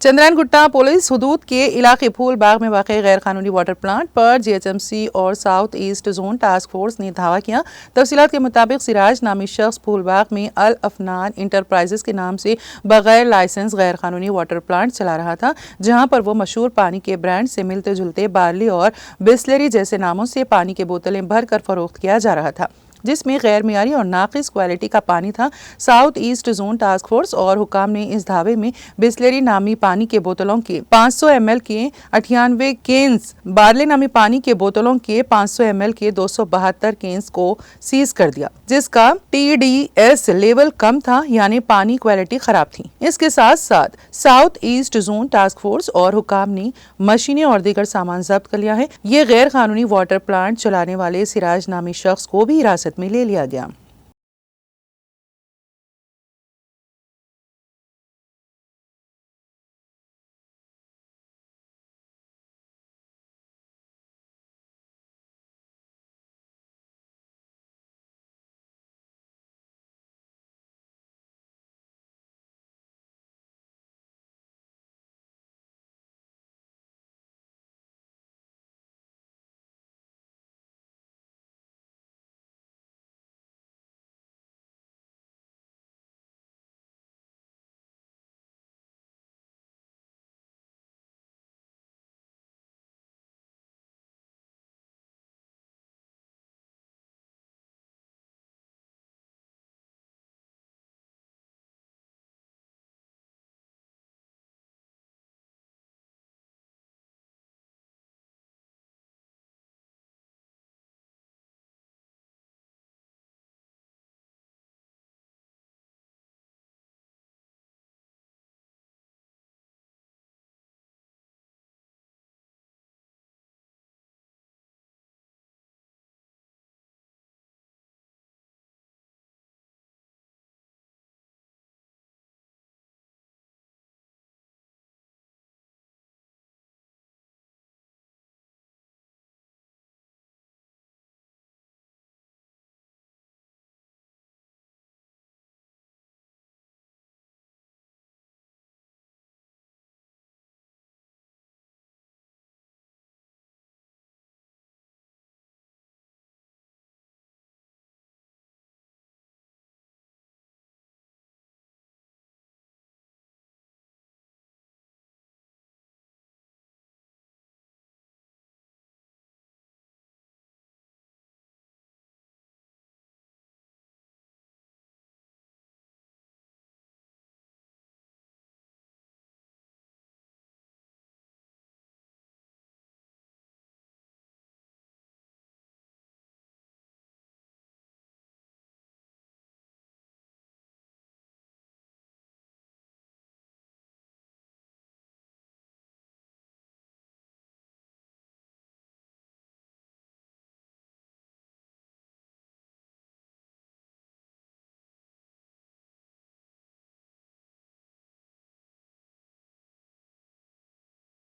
चंद्रायन गुट्टा पुलिस हुदूद के इलाके फूलबाग में वाक़ गैर कानूनी वाटर प्लांट पर जीएचएमसी और south east zone task force ने धावा किया। तफसीलात के मुताबिक सिराज नामी शख्स फूलबाग में अल अफनान इंटरप्राइजेस के नाम से बगैर लाइसेंस गैर कानूनी वाटर प्लांट चला रहा था, जहां पर वो मशहूर पानी के ब्रांड से मिलते जुलते बार्ली और बिस्लरी जैसे नामों से पानी की बोतलें भरकर फरोख्त किया जा रहा था, जिसमें गैर मियारी और नाकिस क्वालिटी का पानी था। South east zone task force और हुकाम ने इस धावे में बिस्लरी नामी पानी के बोतलों के 500 ml के 98 केन्स, बार्ले नामी पानी के बोतलों के 500 ml के 272 केन्स को सीज कर दिया, जिसका TDS लेवल कम था, यानी पानी क्वालिटी खराब थी। इसके साथ साथ south east zone task force और हुकाम ने मशीनें और दीगर सामान जब्त कर लिया है। ये गैर कानूनी वाटर प्लांट चलाने वाले सिराज नामी शख्स को भी हिरासत में ले लिया गया।